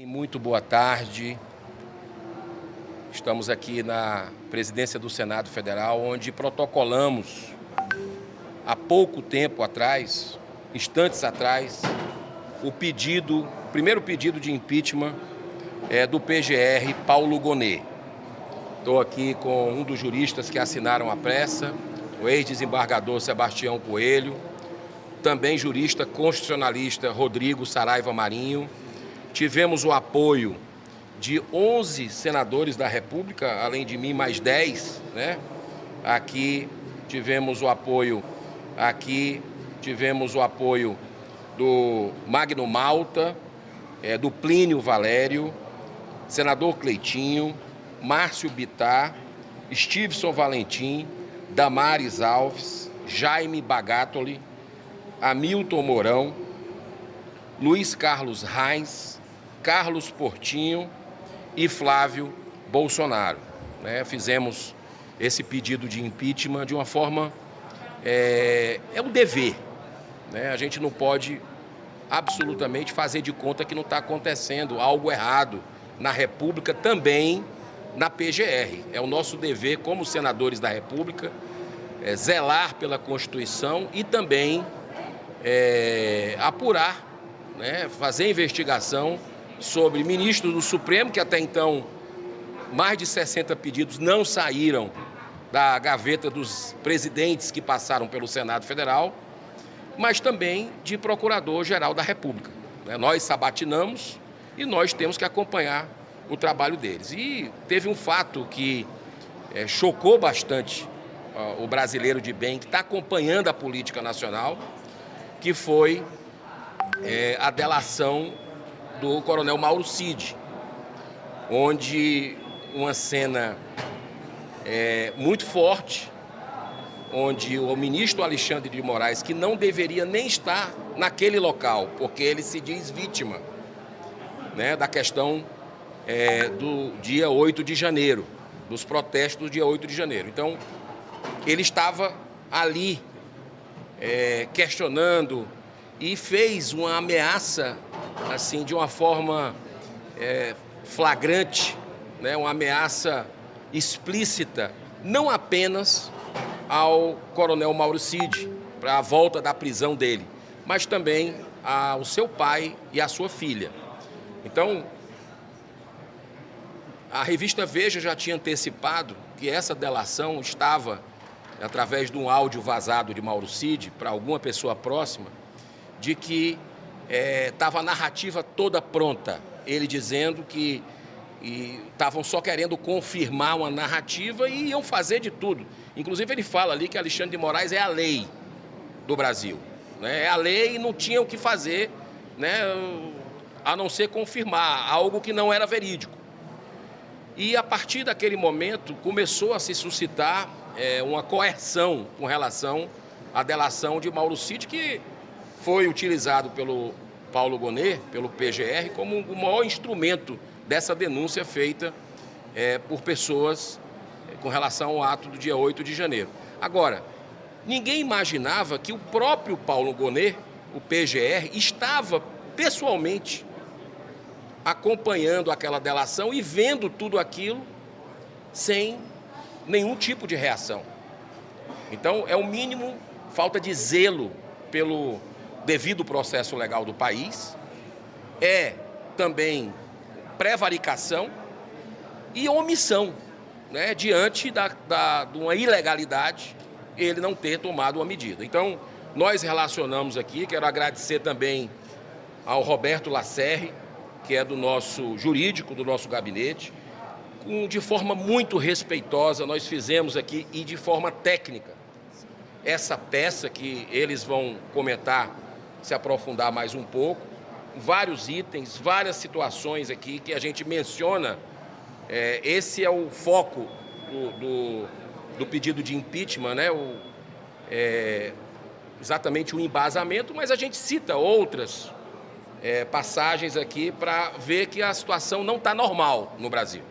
Muito boa tarde. Estamos aqui na presidência do Senado Federal, onde protocolamos há pouco tempo atrás, instantes atrás, o primeiro pedido de impeachment do PGR Paulo Gonet. Estou aqui com um dos juristas que assinaram a pressa, o ex-desembargador Sebastião Coelho, também jurista constitucionalista Rodrigo Saraiva Marinho. Tivemos o apoio de 11 senadores da República, além de mim mais 10, né? Aqui tivemos o apoio do Magno Malta, do Plínio Valério, senador Cleitinho, Márcio Bittar, Stevenson Valentim, Damares Alves, Jaime Bagatoli, Hamilton Mourão, Luiz Carlos Reis, Carlos Portinho e Flávio Bolsonaro. Fizemos esse pedido de impeachment de uma forma... É um dever. A gente não pode absolutamente fazer de conta que não está acontecendo algo errado na República, também na PGR. É o nosso dever como senadores da República zelar pela Constituição e também apurar, fazer investigação sobre ministros do Supremo, que até então mais de 60 pedidos não saíram da gaveta dos presidentes que passaram pelo Senado Federal, mas também de Procurador-Geral da República. Nós sabatinamos e nós temos que acompanhar o trabalho deles. E teve um fato que chocou bastante o brasileiro de bem, que está acompanhando a política nacional, que foi a delação do coronel Mauro Cid, onde uma cena muito forte, onde o ministro Alexandre de Moraes, que não deveria nem estar naquele local, porque ele se diz vítima da questão do dia 8 de janeiro, dos protestos do dia 8 de janeiro. Então, ele estava ali questionando e fez uma ameaça assim, de uma forma flagrante, uma ameaça explícita, não apenas ao coronel Mauro Cid, para a volta da prisão dele, mas também ao seu pai e à sua filha. Então, a revista Veja já tinha antecipado que essa delação estava, através de um áudio vazado de Mauro Cid, para alguma pessoa próxima, de que estava a narrativa toda pronta, ele dizendo que estavam só querendo confirmar uma narrativa e iam fazer de tudo. Inclusive ele fala ali que Alexandre de Moraes é a lei do Brasil. É a lei e não tinha o que fazer, a não ser confirmar algo que não era verídico. E a partir daquele momento começou a se suscitar uma coerção com relação à delação de Mauro Cid, que foi utilizado pelo Paulo Gonet, pelo PGR, como o maior instrumento dessa denúncia feita por pessoas com relação ao ato do dia 8 de janeiro. Agora, ninguém imaginava que o próprio Paulo Gonet, o PGR, estava pessoalmente acompanhando aquela delação e vendo tudo aquilo sem nenhum tipo de reação. Então, é o mínimo falta de zelo pelo devido processo legal do país, também prevaricação e omissão, diante de uma ilegalidade, ele não ter tomado uma medida. Então, nós relacionamos aqui, quero agradecer também ao Roberto Lacerre, que é do nosso jurídico, do nosso gabinete, de forma muito respeitosa, nós fizemos aqui e de forma técnica essa peça que eles vão comentar, se aprofundar mais um pouco, vários itens, várias situações aqui que a gente menciona. Esse é o foco do pedido de impeachment, exatamente o embasamento, mas a gente cita outras passagens aqui para ver que a situação não está normal no Brasil.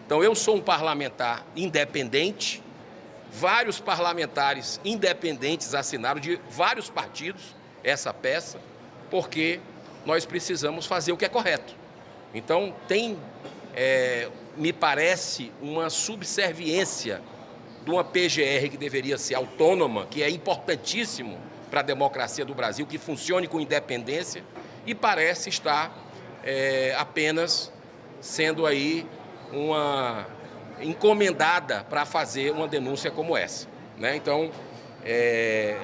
Então, eu sou um parlamentar independente, vários parlamentares independentes assinaram de vários partidos essa peça, porque nós precisamos fazer o que é correto. Então, me parece, uma subserviência de uma PGR que deveria ser autônoma, que é importantíssimo para a democracia do Brasil, que funcione com independência, e parece estar apenas sendo aí uma encomendada para fazer uma denúncia como essa, né? Então,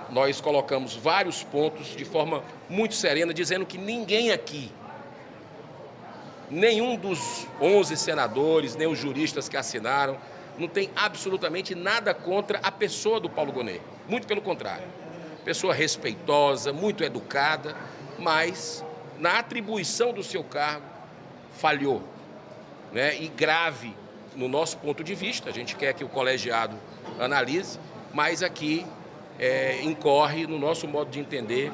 nós colocamos vários pontos de forma muito serena, dizendo que ninguém aqui, nenhum dos 11 senadores, nem os juristas que assinaram, não tem absolutamente nada contra a pessoa do Paulo Gonet. Muito pelo contrário. Pessoa respeitosa, muito educada, mas na atribuição do seu cargo falhou, né? E grave no nosso ponto de vista. A gente quer que o colegiado analise, mas aqui incorre, no nosso modo de entender,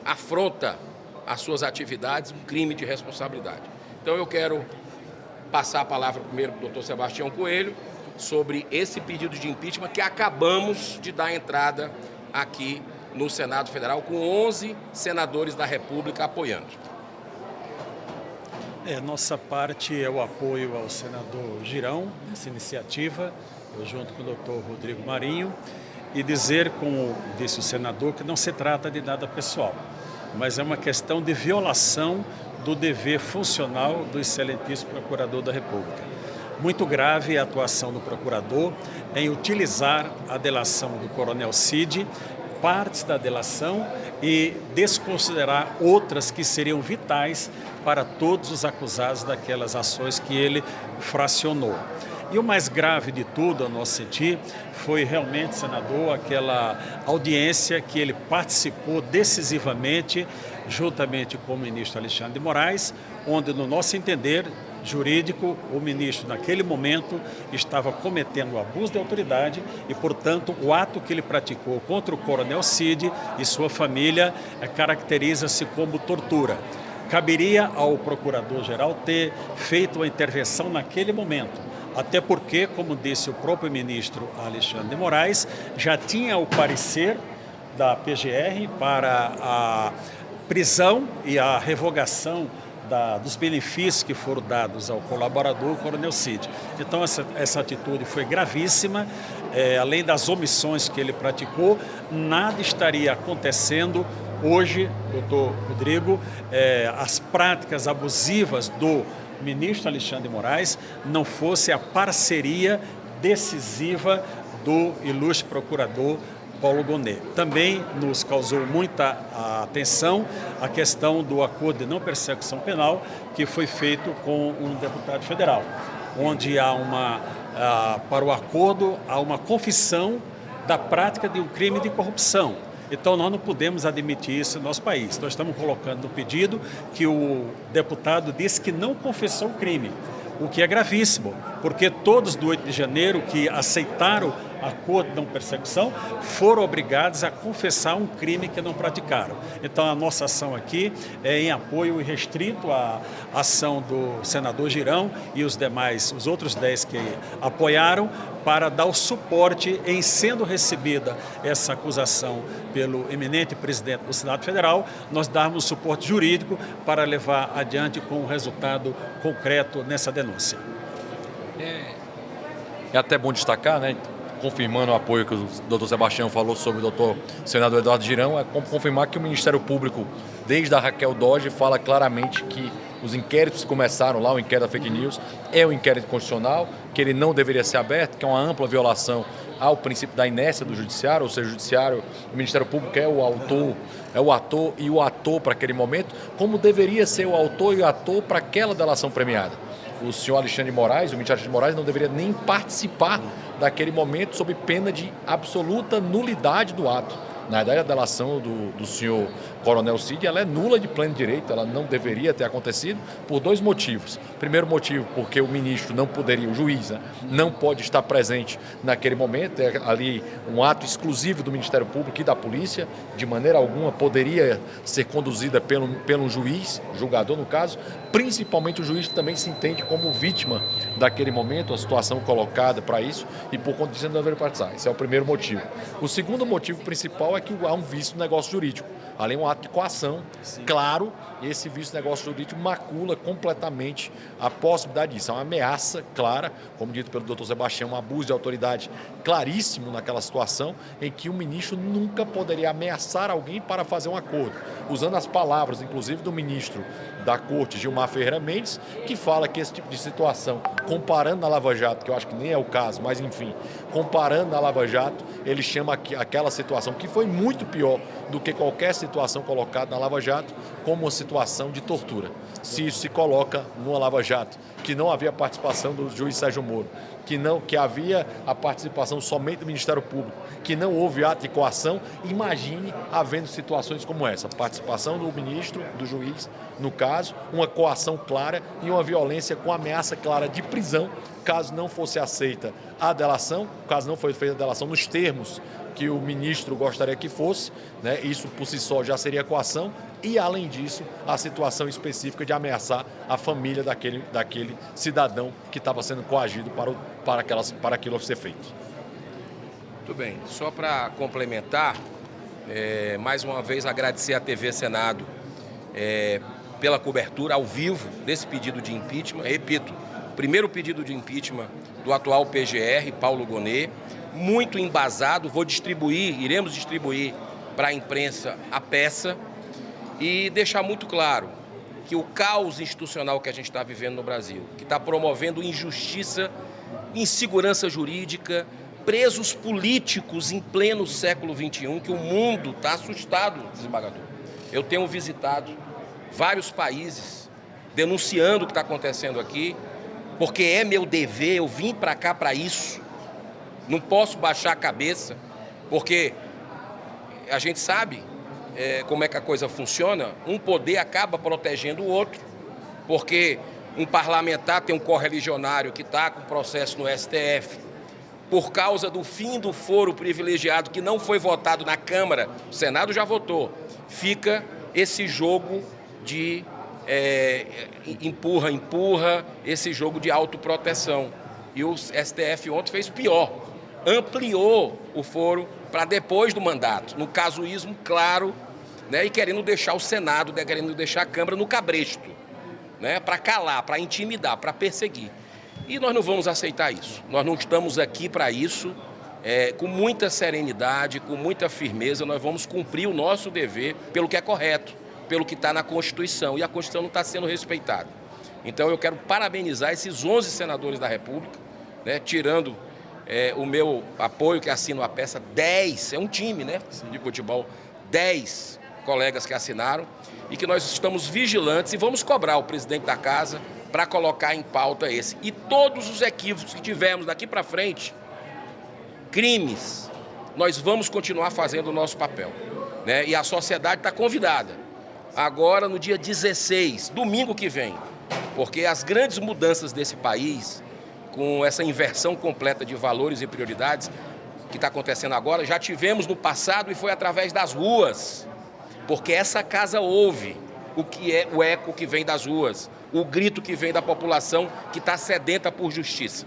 afronta as suas atividades, um crime de responsabilidade. Então eu quero passar a palavra primeiro para o doutor Sebastião Coelho sobre esse pedido de impeachment que acabamos de dar entrada aqui no Senado Federal, com 11 senadores da República apoiando. Nossa parte é o apoio ao senador Girão, nessa iniciativa, eu junto com o doutor Rodrigo Marinho, e dizer, como disse o senador, que não se trata de nada pessoal, mas é uma questão de violação do dever funcional do excelentíssimo procurador da República. Muito grave a atuação do procurador em utilizar a delação do coronel Cid, partes da delação, e desconsiderar outras que seriam vitais para todos os acusados daquelas ações que ele fracionou. E o mais grave de tudo, a nosso sentir, foi realmente, senador, aquela audiência que ele participou decisivamente, juntamente com o ministro Alexandre de Moraes, onde, no nosso entender jurídico, o ministro, naquele momento, estava cometendo abuso de autoridade e, portanto, o ato que ele praticou contra o coronel Cid e sua família caracteriza-se como tortura. Caberia ao procurador-geral ter feito a intervenção naquele momento, até porque, como disse o próprio ministro Alexandre de Moraes, já tinha o parecer da PGR para a prisão e a revogação dos benefícios que foram dados ao colaborador, o coronel Cid. Então essa atitude foi gravíssima, além das omissões que ele praticou, nada estaria acontecendo hoje, doutor Rodrigo, as práticas abusivas do ministro Alexandre de Moraes não fosse a parceria decisiva do ilustre procurador Paulo Gonet. Também nos causou muita atenção a questão do acordo de não persecução penal que foi feito com um deputado federal, onde para o acordo há uma confissão da prática de um crime de corrupção. Então, nós não podemos admitir isso no nosso país. Nós estamos colocando no pedido que o deputado disse que não confessou o crime, o que é gravíssimo, porque todos do 8 de janeiro que aceitaram acordo de não persecução foram obrigados a confessar um crime que não praticaram. Então, a nossa ação aqui é em apoio restrito à ação do senador Girão e os outros 10 que apoiaram, para dar o suporte em sendo recebida essa acusação pelo eminente presidente do Senado Federal, nós darmos suporte jurídico para levar adiante com um resultado concreto nessa denúncia. É até bom destacar, né? Confirmando o apoio que o doutor Sebastião falou sobre o doutor senador Eduardo Girão, é confirmar que o Ministério Público, desde a Raquel Dodge, fala claramente que os inquéritos que começaram lá, o inquérito da fake news, é um inquérito constitucional, que ele não deveria ser aberto, que é uma ampla violação ao princípio da inércia do judiciário, ou seja, o judiciário, o Ministério Público é o ator e o ator para aquele momento, como deveria ser o autor e o ator para aquela delação premiada. O senhor Alexandre de Moraes, o ministro Alexandre de Moraes, não deveria nem participar daquele momento sob pena de absoluta nulidade do ato. Na verdade, a delação do senhor Coronel Cid, ela é nula de pleno direito, ela não deveria ter acontecido por 2 motivos. Primeiro motivo, porque o ministro não poderia, o juiz, né, não pode estar presente naquele momento, é ali um ato exclusivo do Ministério Público e da polícia, de maneira alguma poderia ser conduzida pelo juiz, julgador no caso, principalmente o juiz que também se entende como vítima daquele momento, a situação colocada para isso, e por conta disso não deveria participar. Esse é o primeiro motivo. O segundo motivo principal é que há um vício no negócio jurídico. Além de um ato de coação, claro, esse vício no negócio jurídico macula completamente a possibilidade disso. É uma ameaça clara, como dito pelo doutor Sebastião, um abuso de autoridade claríssimo naquela situação em que o ministro nunca poderia ameaçar alguém para fazer um acordo. Usando as palavras, inclusive, do ministro da Corte, Gilmar Ferreira Mendes, que fala que esse tipo de situação, comparando na Lava Jato, que eu acho que nem é o caso, mas enfim, comparando na Lava Jato, ele chama aquela situação que foi muito pior do que qualquer situação colocada na Lava Jato, como uma situação de tortura. Se isso se coloca numa Lava Jato, que não havia participação do juiz Sérgio Moro, que havia a participação somente do Ministério Público, que não houve ato de coação, imagine havendo situações como essa, participação do ministro, do juiz, no caso, uma coação clara e uma violência com ameaça clara de prisão, caso não fosse aceita a delação, caso não fosse feita a delação nos termos que o ministro gostaria que fosse, né? Isso por si só já seria coação e, além disso, a situação específica de ameaçar a família daquele cidadão que estava sendo coagido para aquilo ser feito. Muito bem, só para complementar, mais uma vez agradecer à TV Senado pela cobertura ao vivo desse pedido de impeachment. Repito, primeiro pedido de impeachment do atual PGR, Paulo Gonet, muito embasado. Iremos distribuir para a imprensa a peça e deixar muito claro que o caos institucional que a gente está vivendo no Brasil, que está promovendo injustiça, insegurança jurídica, presos políticos em pleno século XXI, que o mundo está assustado, desembargador. Eu tenho visitado vários países denunciando o que está acontecendo aqui, porque é meu dever, eu vim para cá para isso. Não posso baixar a cabeça, porque a gente sabe como é que a coisa funciona. Um poder acaba protegendo o outro, porque um parlamentar tem um correligionário que está com processo no STF, por causa do fim do foro privilegiado que não foi votado na Câmara, o Senado já votou, fica esse jogo de empurra, esse jogo de autoproteção. E o STF ontem fez pior, ampliou o foro para depois do mandato, no casuísmo claro, né, e querendo deixar o Senado, querendo deixar a Câmara no cabresto, né, para calar, para intimidar, para perseguir. E nós não vamos aceitar isso. Nós não estamos aqui para isso. Com muita serenidade, com muita firmeza, nós vamos cumprir o nosso dever pelo que é correto, pelo que está na Constituição. E a Constituição não está sendo respeitada. Então eu quero parabenizar esses 11 senadores da República, né, tirando o meu apoio, que assino a peça, 10, é um time, né, de futebol, 10 colegas que assinaram, e que nós estamos vigilantes e vamos cobrar o presidente da casa para colocar em pauta esse. E todos os equívocos que tivermos daqui para frente, crimes, nós vamos continuar fazendo o nosso papel, né? E a sociedade está convidada. Agora, no dia 16, domingo que vem, porque as grandes mudanças desse país, com essa inversão completa de valores e prioridades que está acontecendo agora, já tivemos no passado e foi através das ruas, porque essa casa ouve o que é o eco que vem das ruas, o grito que vem da população que está sedenta por justiça.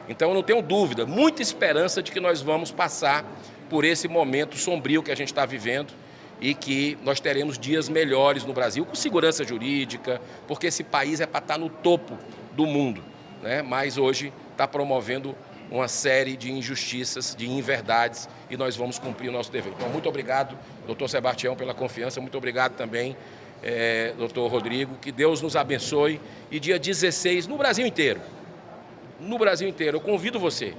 Então eu não tenho dúvida, muita esperança de que nós vamos passar por esse momento sombrio que a gente está vivendo e que nós teremos dias melhores no Brasil, com segurança jurídica, porque esse país é para estar no topo do mundo, né? Mas hoje está promovendo uma série de injustiças, de inverdades, e nós vamos cumprir o nosso dever. Então, muito obrigado, doutor Sebastião, pela confiança, muito obrigado também, doutor Rodrigo, que Deus nos abençoe, e dia 16, no Brasil inteiro, eu convido você,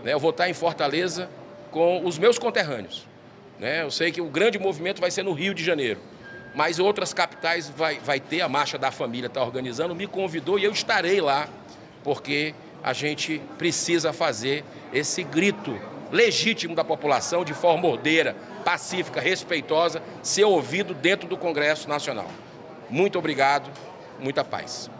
né? Eu vou estar em Fortaleza com os meus conterrâneos, né? Eu sei que o grande movimento vai ser no Rio de Janeiro, mas outras capitais vai ter, a Marcha da Família está organizando, me convidou e eu estarei lá, porque a gente precisa fazer esse grito legítimo da população, de forma ordeira, pacífica, respeitosa, ser ouvido dentro do Congresso Nacional. Muito obrigado, muita paz.